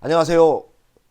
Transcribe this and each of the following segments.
안녕하세요.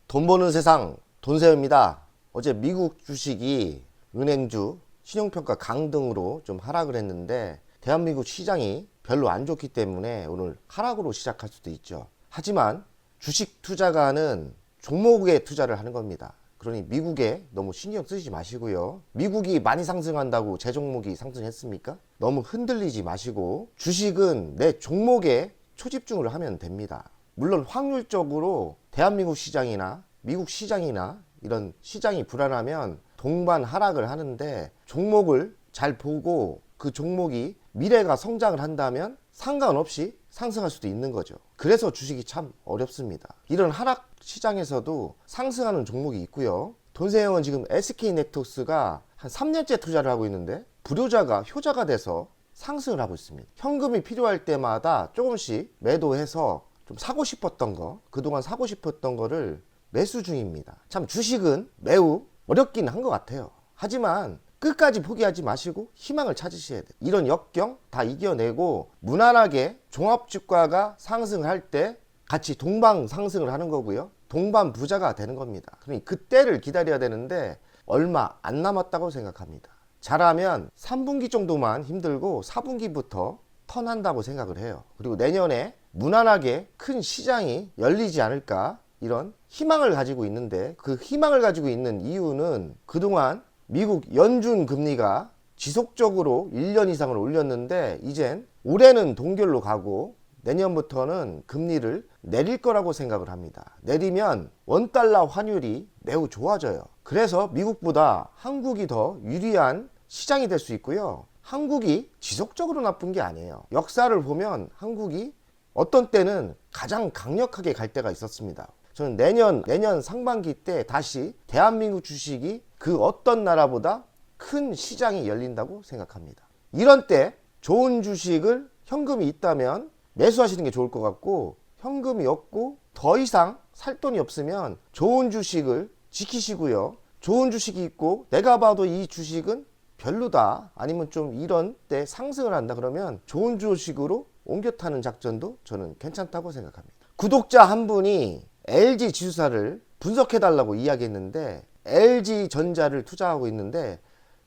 돈 버는 세상 돈세요입니다. 어제 미국 주식이 은행주, 신용평가 강등으로 좀 하락을 했는데 대한민국 시장이 별로 안 좋기 때문에 오늘 하락으로 시작할 수도 있죠. 하지만 주식 투자가는 종목에 투자를 하는 겁니다. 그러니 미국에 너무 신경 쓰지 마시고요. 미국이 많이 상승한다고 제 종목이 상승했습니까? 너무 흔들리지 마시고 주식은 내 종목에 초집중을 하면 됩니다. 물론 확률적으로 대한민국 시장이나 미국 시장이나 이런 시장이 불안하면 동반 하락을 하는데 종목을 잘 보고 그 종목이 미래가 성장을 한다면 상관없이 상승할 수도 있는 거죠. 그래서 주식이 참 어렵습니다. 이런 하락 시장에서도 상승하는 종목이 있고요. 돈세형은 지금 SK네트워크가 한 3년째 투자를 하고 있는데 불효자가 효자가 돼서 상승을 하고 있습니다. 현금이 필요할 때마다 조금씩 매도해서 좀 사고 싶었던 거, 그동안 사고 싶었던 거를 매수 중입니다. 참 주식은 매우 어렵긴 한 것 같아요. 하지만 끝까지 포기하지 마시고 희망을 찾으셔야 돼요. 이런 역경 다 이겨내고 무난하게 종합주가가 상승을 할 때 같이 동방 상승을 하는 거고요. 동반 부자가 되는 겁니다. 그러니 그때를 기다려야 되는데 얼마 안 남았다고 생각합니다. 잘하면 3분기 정도만 힘들고 4분기부터 턴한다고 생각을 해요. 그리고 내년에 무난하게 큰 시장이 열리지 않을까 이런 희망을 가지고 있는데 그 희망을 가지고 있는 이유는 그동안 미국 연준 금리가 지속적으로 1년 이상을 올렸는데 이젠 올해는 동결로 가고 내년부터는 금리를 내릴 거라고 생각을 합니다. 내리면 원달러 환율이 매우 좋아져요. 그래서 미국보다 한국이 더 유리한 시장이 될 수 있고요. 한국이 지속적으로 나쁜 게 아니에요. 역사를 보면 한국이 어떤 때는 가장 강력하게 갈 때가 있었습니다. 저는 내년 상반기 때 다시 대한민국 주식이 그 어떤 나라보다 큰 시장이 열린다고 생각합니다. 이런 때 좋은 주식을 현금이 있다면 매수하시는 게 좋을 것 같고 현금이 없고 더 이상 살 돈이 없으면 좋은 주식을 지키시고요. 좋은 주식이 있고 내가 봐도 이 주식은 별로다 아니면 좀 이런 때 상승을 한다 그러면 좋은 주식으로 옮겨 타는 작전도 저는 괜찮다고 생각합니다. 구독자 한 분이 LG 지주사를 분석해 달라고 이야기했는데 LG전자를 투자하고 있는데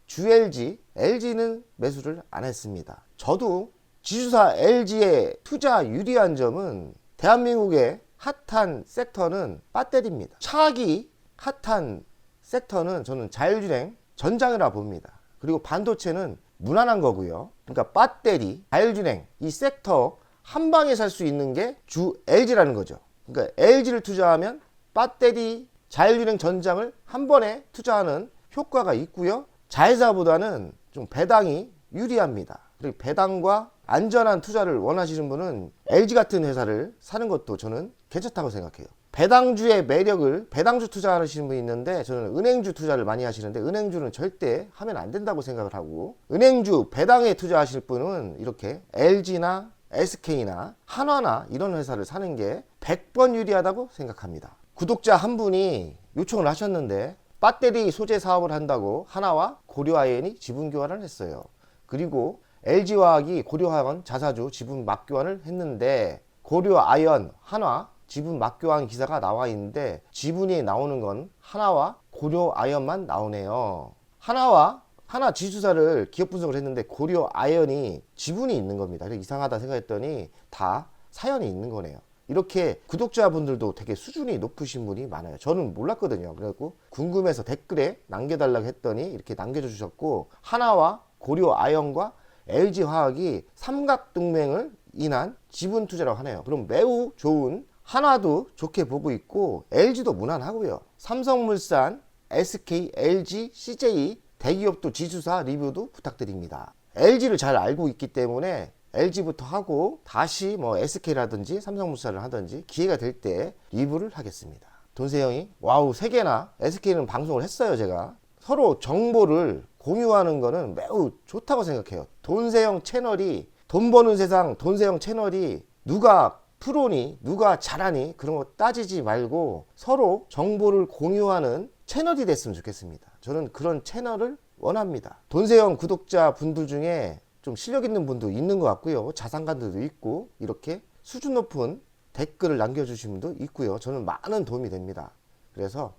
주LG, LG는 매수를 안 했습니다. 저도 지주사 LG의 투자 유리한 점은 대한민국의 핫한 섹터는 배터리입니다. 차기 핫한 섹터는 저는 자율주행 전장이라 봅니다. 그리고 반도체는 무난한 거고요. 그러니까 배터리, 자율주행 이 섹터 한 방에 살 수 있는 게 주 LG라는 거죠. 그러니까 LG를 투자하면 배터리, 자율주행 전장을 한 번에 투자하는 효과가 있고요. 자회사보다는 좀 배당이 유리합니다. 그리고 배당과 안전한 투자를 원하시는 분은 LG 같은 회사를 사는 것도 저는 괜찮다고 생각해요. 배당주의 매력을 배당주 투자하시는 분이 있는데 저는 은행주 투자를 많이 하시는데 은행주는 절대 하면 안 된다고 생각을 하고 은행주 배당에 투자하실 분은 이렇게 LG나 SK나 한화나 이런 회사를 사는 게 100번 유리하다고 생각합니다. 구독자 한 분이 요청을 하셨는데 배터리 소재 사업을 한다고 하나와 고려아연이 지분 교환을 했어요. 그리고 LG화학이 고려아연 자사주 지분 맞교환을 했는데 고려아연, 한화 지분 맞교환 기사가 나와 있는데 지분이 나오는 건 하나와 고려아연만 나오네요. 하나 지주사를 기업 분석을 했는데 고려아연이 지분이 있는 겁니다. 이상하다 생각했더니 다 사연이 있는 거네요. 이렇게 구독자분들도 되게 수준이 높으신 분이 많아요. 저는 몰랐거든요. 그래갖고 궁금해서 댓글에 남겨달라고 했더니 이렇게 남겨줘 주셨고 하나와 고려아연과 LG화학이 삼각동맹을 인한 지분 투자라고 하네요. 그럼 매우 좋은 하나도 좋게 보고 있고 LG도 무난하고요. 삼성물산, SK, LG, CJ 대기업도 지주사 리뷰도 부탁드립니다. LG를 잘 알고 있기 때문에 LG부터 하고 다시 뭐 SK라든지 삼성물산을 하든지 기회가 될 때 리뷰를 하겠습니다. 돈세형이 와우 3개나 SK는 방송을 했어요. 제가 서로 정보를 공유하는 거는 매우 좋다고 생각해요. 돈세형 채널이 돈 버는 세상 돈세형 채널이 누가 프로니 누가 잘하니 그런 거 따지지 말고 서로 정보를 공유하는 채널이 됐으면 좋겠습니다. 저는 그런 채널을 원합니다. 돈세형 구독자 분들 중에 좀 실력 있는 분도 있는 것 같고요. 자산가들도 있고 이렇게 수준 높은 댓글을 남겨주신 분도 있고요. 저는 많은 도움이 됩니다. 그래서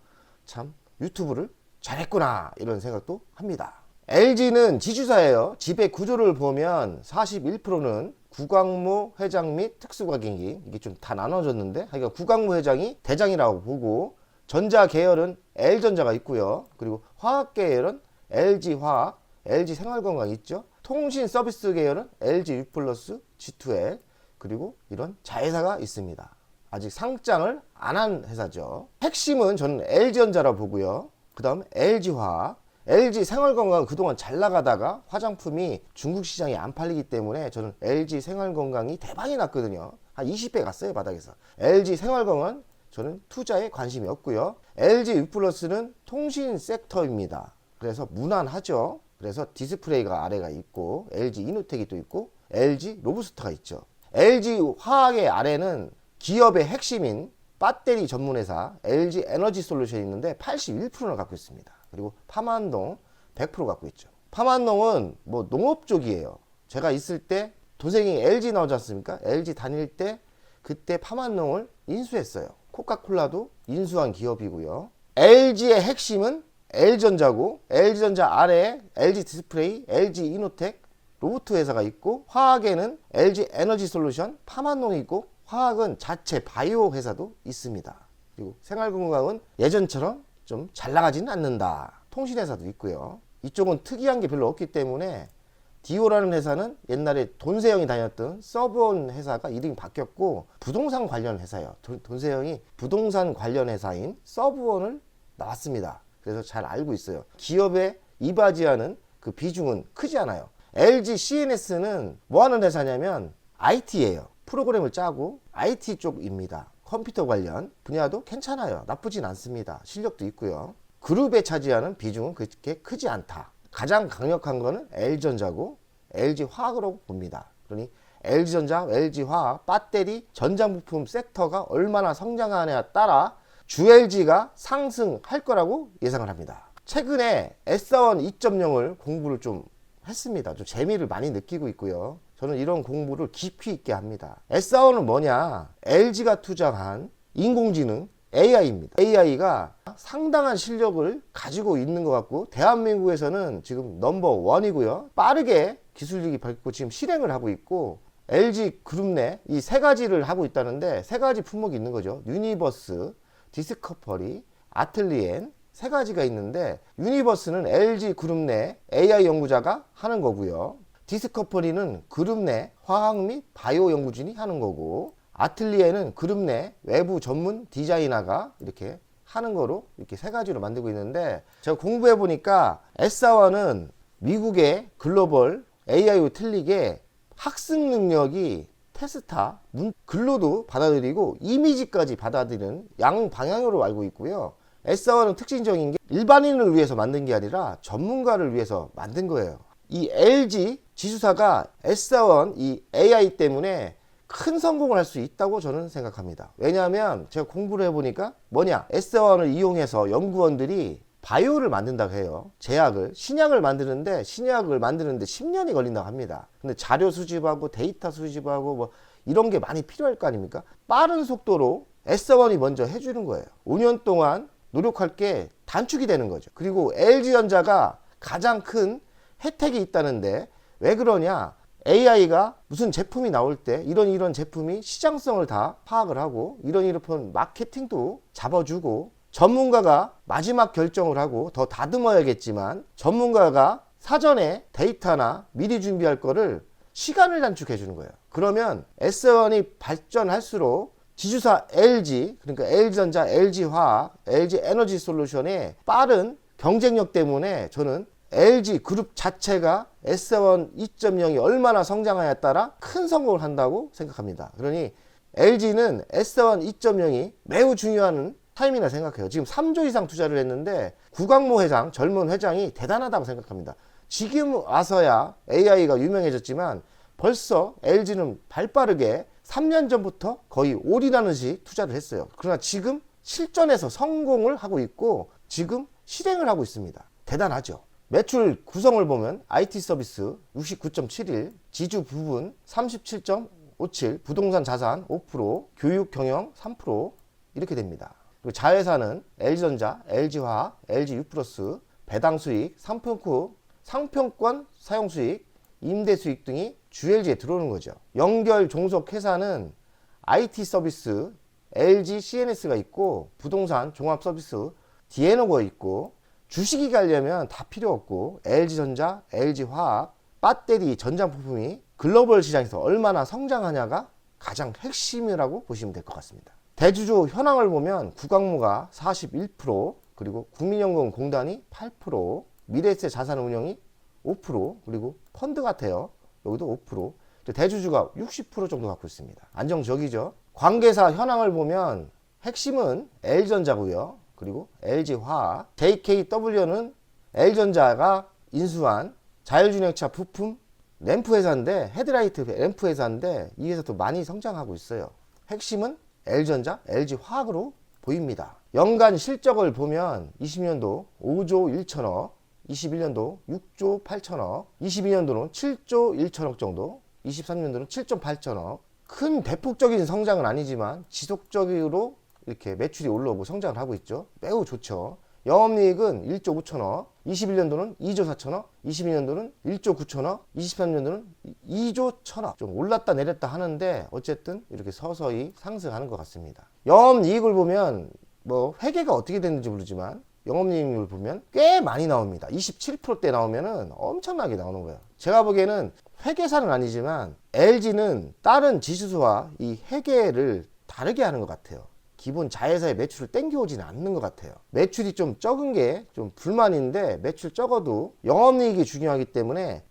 참 유튜브를 잘했구나 이런 생각도 합니다. LG는 지주사예요. 지배 구조를 보면 41%는 구광모 회장 및 특수과경기, 이게 좀 다 나눠졌는데 하여간 구광모 회장이 대장이라고 보고, 전자 계열은 L전자가 있고요. 그리고 화학 계열은 LG화학, LG생활건강 있죠. 통신 서비스 계열은 LG유플러스, G2L, 그리고 이런 자회사가 있습니다. 아직 상장을 안 한 회사죠. 핵심은 저는 LG전자라고 보고요. 그 다음 LG화학, LG생활건강은 그동안 잘 나가다가 화장품이 중국 시장에 안 팔리기 때문에 저는 LG생활건강이 대박이 났거든요. 한 20배 갔어요, 바닥에서. LG생활건강은 저는 투자에 관심이 없고요. LG유플러스는 통신 섹터입니다. 그래서 무난하죠. 그래서 디스플레이가 아래가 있고 LG이노텍이 또 있고 LG로브스터가 있죠. LG화학의 아래는 기업의 핵심인 배터리 전문회사 LG에너지솔루션이 있는데 81%를 갖고 있습니다. 그리고 파마한동 100% 갖고 있죠. 파마한동은 뭐 농업 쪽이에요. 제가 있을 때 도생이 LG 나오지 않습니까? LG 다닐 때 그때 파마한동을 인수했어요. 코카콜라도 인수한 기업이고요. LG의 핵심은 L전자고, L전자 아래에 LG디스플레이, LG이노텍, 로보트 회사가 있고, 화학에는 LG에너지솔루션, 파마한동이 있고, 화학은 자체 바이오 회사도 있습니다. 그리고 생활건강은 예전처럼 좀 잘 나가지는 않는다. 통신회사도 있고요. 이쪽은 특이한 게 별로 없기 때문에 디오라는 회사는 옛날에 돈세영이 다녔던 서브원 회사가 이름이 바뀌었고 부동산 관련 회사예요. 돈세영이 부동산 관련 회사인 서브원을 나왔습니다. 그래서 잘 알고 있어요. 기업에 이바지하는 그 비중은 크지 않아요. LG CNS는 뭐 하는 회사냐면 IT예요. 프로그램을 짜고 IT 쪽입니다. 컴퓨터 관련 분야도 괜찮아요. 나쁘진 않습니다. 실력도 있고요. 그룹에 차지하는 비중은 그렇게 크지 않다. 가장 강력한 거는 L전자고 LG화학으로 봅니다. 그러니 LG전자, LG화학, 배터리, 전자부품 섹터가 얼마나 성장하느냐에 따라 주LG가 상승할 거라고 예상을 합니다. 최근에 S1 2.0을 공부를 좀 했습니다. 좀 재미를 많이 느끼고 있고요. 저는 이런 공부를 깊이 있게 합니다. S1은 뭐냐? LG가 투자한 인공지능 AI입니다. AI가 상당한 실력을 가지고 있는 것 같고 대한민국에서는 지금 넘버 원이고요. 빠르게 기술력이 밝고 지금 실행을 하고 있고 LG 그룹 내 이 세 가지를 하고 있다는데 세 가지 품목이 있는 거죠. 유니버스, 디스커버리, 아틀리엔 세 가지가 있는데 유니버스는 LG 그룹 내 AI 연구자가 하는 거고요. 디스커버리는 그룹 내 화학 및 바이오 연구진이 하는 거고 아틀리에는 그룹 내 외부 전문 디자이너가 이렇게 하는 거로 이렇게 세 가지로 만들고 있는데 제가 공부해 보니까 S1은 미국의 글로벌 AI와 틀리게 학습 능력이 테스타, 글로도 받아들이고 이미지까지 받아들이는 양방향으로 알고 있고요. S1은 특징적인 게 일반인을 위해서 만든 게 아니라 전문가를 위해서 만든 거예요. 이 LG 지주사가 S1 이 AI 때문에 큰 성공을 할 수 있다고 저는 생각합니다. 왜냐하면 제가 공부를 해보니까 뭐냐, S1을 이용해서 연구원들이 바이오를 만든다고 해요. 제약을, 신약을 만드는데 10년이 걸린다고 합니다. 근데 자료 수집하고 데이터 수집하고 뭐 이런 게 많이 필요할 거 아닙니까? 빠른 속도로 S1이 먼저 해주는 거예요. 5년 동안 노력할 게 단축이 되는 거죠. 그리고 LG전자가 가장 큰 혜택이 있다는데 왜 그러냐? AI가 무슨 제품이 나올 때 이런 제품이 시장성을 다 파악을 하고 이런 마케팅도 잡아주고 전문가가 마지막 결정을 하고 더 다듬어야겠지만 전문가가 사전에 데이터나 미리 준비할 거를 시간을 단축해 주는 거예요. 그러면 S1이 발전할수록 지주사 LG, 그러니까 LG전자, LG화학, LG에너지솔루션의 빠른 경쟁력 때문에 저는 LG 그룹 자체가 S1 2.0이 얼마나 성장하냐에 따라 큰 성공을 한다고 생각합니다. 그러니 LG는 S1 2.0이 매우 중요한 타임이라 생각해요. 지금 3조 이상 투자를 했는데 구광모 회장, 젊은 회장이 대단하다고 생각합니다. 지금 와서야 AI가 유명해졌지만 벌써 LG는 발빠르게 3년 전부터 거의 올인하는식 투자를 했어요. 그러나 지금 실전에서 성공을 하고 있고 지금 실행을 하고 있습니다. 대단하죠. 매출 구성을 보면 IT 서비스 69.71, 지주 부분 37.5, 0.57, 부동산 자산 5%, 교육 경영 3% 이렇게 됩니다. 그리고 자회사는 LG전자, LG화학, LG유플러스, 배당 수익, 상품권 사용 수익, 임대 수익 등이 주LG에 들어오는 거죠. 연결 종속 회사는 IT 서비스, LG CNS가 있고, 부동산 종합 서비스 디에노가 있고, 주식이 가려면 다 필요 없고, LG전자, LG화학, 배터리 전장부품이 글로벌 시장에서 얼마나 성장하냐가 가장 핵심이라고 보시면 될 것 같습니다. 대주주 현황을 보면 구광무가 41%, 그리고 국민연금공단이 8%, 미래에셋 자산운용이 5%, 그리고 펀드 같아요. 여기도 5%. 대주주가 60% 정도 갖고 있습니다. 안정적이죠. 관계사 현황을 보면 핵심은 LG전자고요. 그리고 LG화학, JKW는 LG전자가 인수한 자율주행차 부품 램프 회사인데, 헤드라이트 램프 회사인데 이 회사도 많이 성장하고 있어요. 핵심은 LG전자, LG화학으로 보입니다. 연간 실적을 보면 20년도 5조 1천억, 21년도 6조 8천억, 22년도는 7조 1천억 정도, 23년도는 7조 8천억. 큰 대폭적인 성장은 아니지만 지속적으로 이렇게 매출이 올라오고 성장을 하고 있죠. 매우 좋죠. 영업이익은 1조 5천억, 21년도는 2조 4천억, 22년도는 1조 9천억, 23년도는 2조 1천억. 좀 올랐다 내렸다 하는데 어쨌든 이렇게 서서히 상승하는 것 같습니다. 영업이익을 보면 뭐 회계가 어떻게 됐는지 모르지만 영업이익을 보면 꽤 많이 나옵니다. 27%대 나오면은 엄청나게 나오는 거예요. 제가 보기에는 회계사는 아니지만 LG는 다른 지수와 이 회계를 다르게 하는 것 같아요. 기본 자회사의 매출을 땡겨오지는 않는 것 같아요. 매출이 좀 적은 게 좀 불만인데, 매출 적어도 영업이익이 중요하기 때문에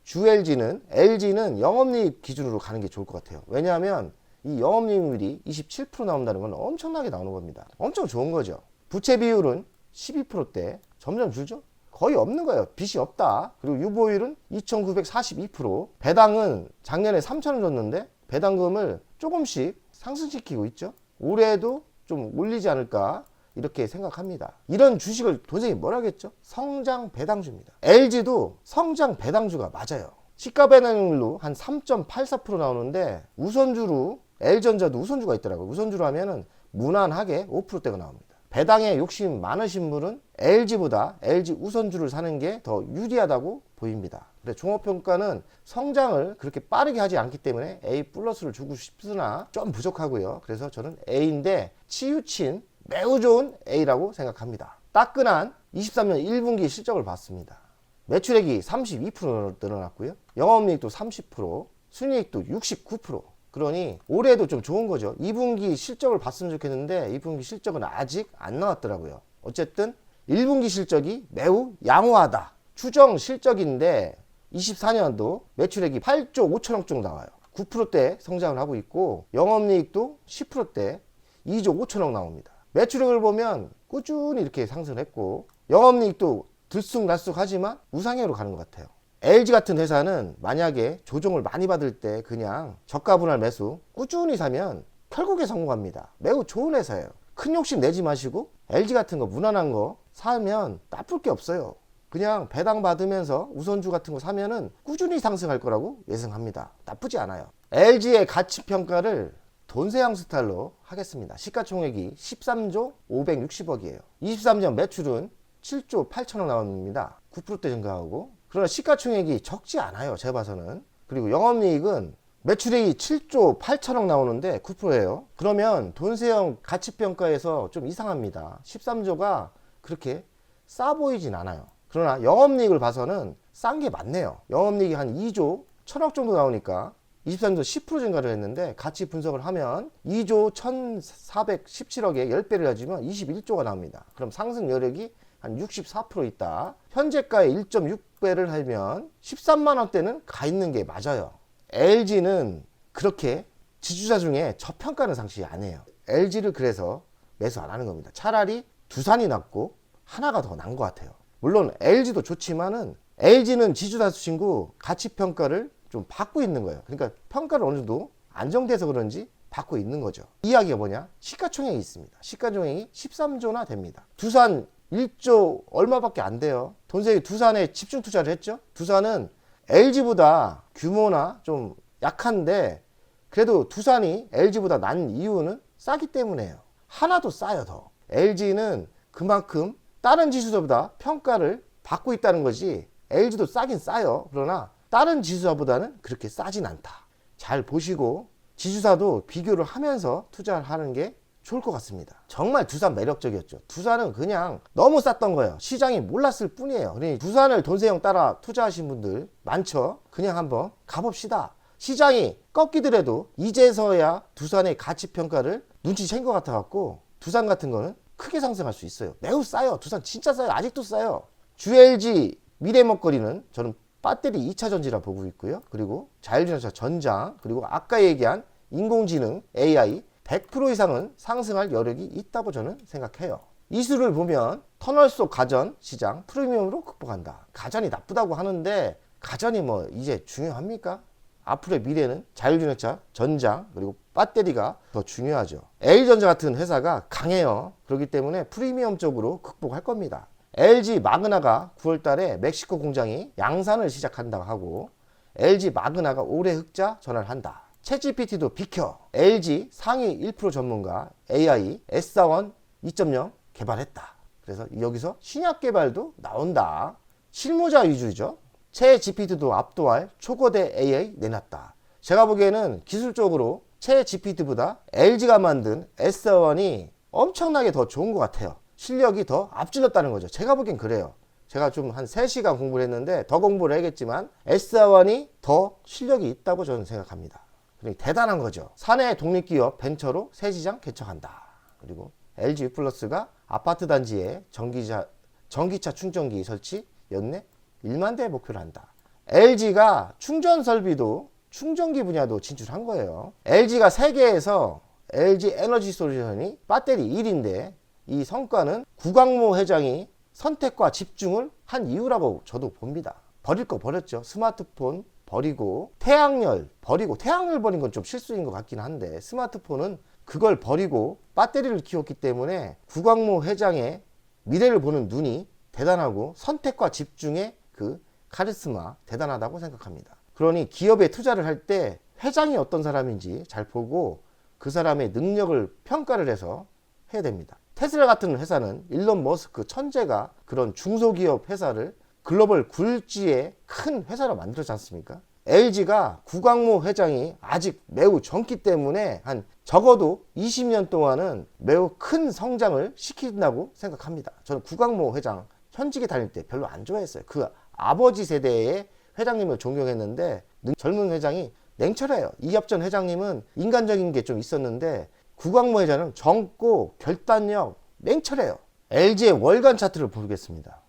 LG는 영업이익 기준으로 가는 게 좋을 것 같아요. 왜냐하면 이 영업이익률이 27% 나온다는 건 엄청나게 나오는 겁니다. 엄청 좋은 거죠. 부채 비율은 12%대 점점 줄죠. 거의 없는 거예요. 빚이 없다. 그리고 유보율은 2,942%. 배당은 작년에 3,000원 줬는데 배당금을 조금씩 상승시키고 있죠. 올해도 좀 올리지 않을까 이렇게 생각합니다. 이런 주식을 돈생이 뭐라 하겠죠? 성장 배당주입니다. LG도 성장 배당주가 맞아요. 시가 배당률로 한 3.84% 나오는데 우선주로 LG전자도 우선주가 있더라고요. 우선주로 하면은 무난하게 5%대가 나옵니다. 배당에 욕심 많으신 분은 LG보다 LG 우선주를 사는 게 더 유리하다고 보입니다. 근데 종합평가는 성장을 그렇게 빠르게 하지 않기 때문에 A 플러스를 주고 싶으나 좀 부족하고요. 그래서 저는 A인데 치우친 매우 좋은 A라고 생각합니다. 따끈한 23년 1분기 실적을 봤습니다. 매출액이 32% 늘어났고요. 영업이익도 30%, 순이익도 69%. 그러니 올해도 좀 좋은 거죠. 2분기 실적을 봤으면 좋겠는데 2분기 실적은 아직 안 나왔더라고요. 어쨌든 1분기 실적이 매우 양호하다. 추정 실적인데 24년도 매출액이 8조 5천억 정도 나와요. 9%대 성장을 하고 있고 영업이익도 10%대 2조 5천억 나옵니다. 매출액을 보면 꾸준히 이렇게 상승을 했고 영업이익도 들쑥날쑥하지만 우상향으로 가는 것 같아요. LG 같은 회사는 만약에 조정을 많이 받을 때 그냥 저가 분할 매수 꾸준히 사면 결국에 성공합니다. 매우 좋은 회사예요. 큰 욕심 내지 마시고 LG 같은 거 무난한 거 사면 나쁠 게 없어요. 그냥 배당 받으면서 우선주 같은 거 사면은 꾸준히 상승할 거라고 예상합니다. 나쁘지 않아요. LG의 가치 평가를 돈세양 스타일로 하겠습니다. 시가총액이 13조 560억이에요. 23년 매출은 7조 8천억 나옵니다. 9%대 증가하고, 그러나 시가총액이 적지 않아요. 제가 봐서는. 그리고 영업이익은 매출액이 7조 8천억 나오는데 9%예요. 그러면 돈세형 가치평가에서 좀 이상합니다. 13조가 그렇게 싸 보이진 않아요. 그러나 영업이익을 봐서는 싼 게 맞네요. 영업이익이 한 2조 1천억 정도 나오니까 23조 10% 증가를 했는데 같이 분석을 하면 2조 1417억에 10배를 가지면 21조가 나옵니다. 그럼 상승 여력이 한 64% 있다. 현재가의 1.6배를 하면 13만 원대는 가 있는 게 맞아요. LG는 그렇게 지주사 중에 저평가는 상시 안 해요. LG를 그래서 매수 안 하는 겁니다. 차라리 두산이 낫고 하나가 더 나은 것 같아요. 물론 LG도 좋지만은 LG는 지주사 친구 가치평가를 좀 받고 있는 거예요. 그러니까 평가를 어느 정도 안정돼서 그런지 받고 있는 거죠. 이야기가 뭐냐? 시가총액이 있습니다. 시가총액이 13조나 됩니다. 두산 1조 얼마밖에 안 돼요. 돈세이 두산에 집중 투자를 했죠. 두산은 LG보다 규모나 좀 약한데 그래도 두산이 LG보다 난 이유는 싸기 때문에요. 하나도 싸요. 더 LG는 그만큼 다른 지수사보다 평가를 받고 있다는 거지. LG도 싸긴 싸요. 그러나 다른 지수사보다는 그렇게 싸진 않다. 잘 보시고 지주사도 비교를 하면서 투자를 하는 게 좋을 것 같습니다. 정말 두산 매력적이었죠. 두산은 그냥 너무 쌌던 거예요. 시장이 몰랐을 뿐이에요. 그러니 두산을 돈세형 따라 투자하신 분들 많죠. 그냥 한번 가봅시다. 시장이 꺾이더라도 이제서야 두산의 가치평가를 눈치챈 것 같아갖고 두산 같은 거는 크게 상승할 수 있어요. 매우 싸요. 두산 진짜 싸요. 아직도 싸요. 주LG 미래 먹거리는 저는 배터리 2차 전지라 보고 있고요. 그리고 자율주행차 전장, 그리고 아까 얘기한 인공지능 AI 100% 이상은 상승할 여력이 있다고 저는 생각해요. 이수를 보면 터널 속 가전 시장 프리미엄으로 극복한다. 가전이 나쁘다고 하는데 가전이 뭐 이제 중요합니까? 앞으로의 미래는 자율주행차 전장 그리고 배터리가 더 중요하죠. L전자 같은 회사가 강해요. 그렇기 때문에 프리미엄적으로 극복할 겁니다. LG 마그나가 9월 달에 멕시코 공장이 양산을 시작한다고 하고 LG 마그나가 올해 흑자 전환을 한다. 챗GPT도 비켜. LG 상위 1% 전문가 AI S4원 2.0 개발했다. 그래서 여기서 신약 개발도 나온다. 실무자 위주죠. 챗GPT도 압도할 초거대 AI 내놨다. 제가 보기에는 기술적으로 챗GPT보다 LG가 만든 S1이 엄청나게 더 좋은 것 같아요. 실력이 더 앞질렀다는 거죠. 제가 보기엔 그래요. 제가 좀 한 3시간 공부를 했는데 더 공부를 해야겠지만 S1이 더 실력이 있다고 저는 생각합니다. 그러니까 대단한 거죠. 사내 독립기업 벤처로 새 시장 개척한다. 그리고 LG 플러스가 아파트 단지에 전기차 충전기 설치 연내 1만 대 목표를 한다. LG가 충전 설비도 충전기 분야도 진출한 거예요. LG가 세계에서 LG 에너지 솔루션이 배터리 1인데 이 성과는 구광모 회장이 선택과 집중을 한 이유라고 저도 봅니다. 버릴 거 버렸죠. 스마트폰 버리고 태양열 버리고, 태양열 버린 건 좀 실수인 것 같긴 한데 스마트폰은 그걸 버리고 배터리를 키웠기 때문에 구광모 회장의 미래를 보는 눈이 대단하고 선택과 집중의 그 카리스마 대단하다고 생각합니다. 그러니 기업에 투자를 할 때 회장이 어떤 사람인지 잘 보고 그 사람의 능력을 평가를 해서 해야 됩니다. 테슬라 같은 회사는 일론 머스크 천재가 그런 중소기업 회사를 글로벌 굴지의 큰 회사로 만들었지 않습니까? LG가 구광모 회장이 아직 매우 젊기 때문에 한 적어도 20년 동안은 매우 큰 성장을 시킨다고 생각합니다. 저는 구광모 회장 현직에 다닐 때 별로 안 좋아했어요. 그 아버지 세대의 회장님을 존경했는데 젊은 회장이 냉철해요. 이협전 회장님은 인간적인 게 좀 있었는데 구광모 회장은 젊고 결단력 냉철해요. LG의 월간 차트를 보겠습니다.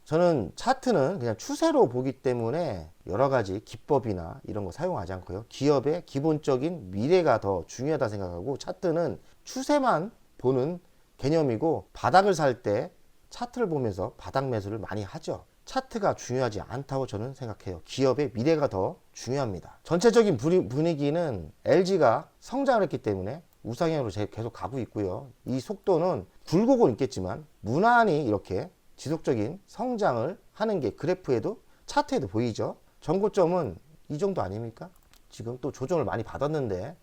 저는 차트는 그냥 추세로 보기 때문에 여러 가지 기법이나 이런 거 사용하지 않고요. 기업의 기본적인 미래가 더 중요하다 생각하고 차트는 추세만 보는 개념이고 바닥을 살 때 차트를 보면서 바닥 매수를 많이 하죠. 차트가 중요하지 않다고 저는 생각해요. 기업의 미래가 더 중요합니다. 전체적인 분위기는 LG가 성장을 했기 때문에 우상향으로 계속 가고 있고요. 이 속도는 굴곡은 있겠지만 무난히 이렇게 지속적인 성장을 하는 게 그래프에도 차트에도 보이죠. 전고점은 이 정도 아닙니까? 지금 또 조정을 많이 받았는데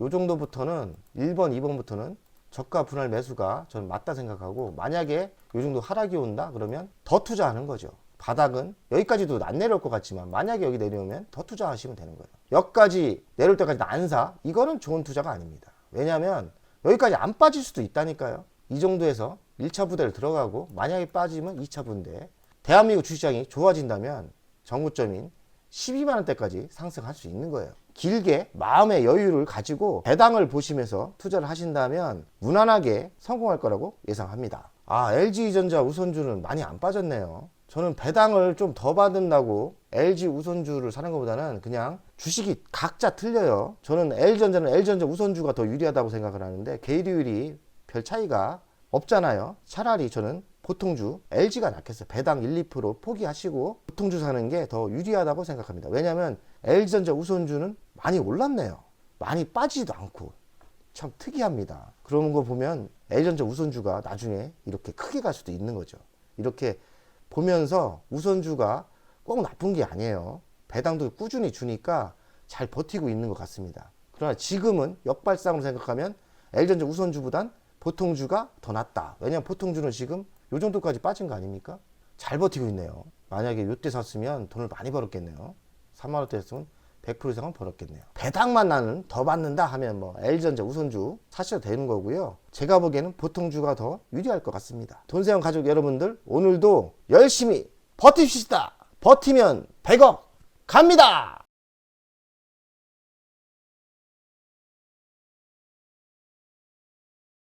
이 정도부터는 1번, 2번부터는 저가 분할 매수가 저는 맞다 생각하고 만약에 이 정도 하락이 온다 그러면 더 투자하는 거죠. 바닥은 여기까지도 안 내려올 것 같지만 만약에 여기 내려오면 더 투자하시면 되는 거예요. 여기까지 내려올 때까지 안 사? 이거는 좋은 투자가 아닙니다. 왜냐하면 여기까지 안 빠질 수도 있다니까요. 이 정도에서 1차 부대를 들어가고 만약에 빠지면 2차 부대. 대한민국 주시장이 좋아진다면 정고점인 12만원대까지 상승할 수 있는 거예요. 길게 마음의 여유를 가지고 배당을 보시면서 투자를 하신다면 무난하게 성공할 거라고 예상합니다. LG전자 우선주는 많이 안 빠졌네요. 저는 배당을 좀 더 받는다고 LG 우선주를 사는 것보다는 그냥 주식이 각자 틀려요. 저는 L전자는 L전자 우선주가 더 유리하다고 생각을 하는데 계율이 별 차이가 없잖아요. 차라리 저는 보통주 LG가 낫겠어요. 배당 1, 2% 포기하시고 보통주 사는 게 더 유리하다고 생각합니다. 왜냐하면 LG전자 우선주는 많이 올랐네요. 많이 빠지지도 않고 참 특이합니다. 그런 거 보면 LG전자 우선주가 나중에 이렇게 크게 갈 수도 있는 거죠. 이렇게 보면서 우선주가 꼭 나쁜 게 아니에요. 배당도 꾸준히 주니까 잘 버티고 있는 것 같습니다. 그러나 지금은 역발상으로 생각하면 L전자 우선주보단 보통주가 더 낫다. 왜냐면 보통주는 지금 요 정도까지 빠진 거 아닙니까? 잘 버티고 있네요. 만약에 요때 샀으면 돈을 많이 벌었겠네요. 3만원대 샀으면 100% 이상은 벌었겠네요. 배당만 나는 더 받는다 하면 뭐 L전자 우선주 사셔도 되는 거고요. 제가 보기에는 보통주가 더 유리할 것 같습니다. 돈세원 가족 여러분들, 오늘도 열심히 버팁시다. 버티면 100억 갑니다.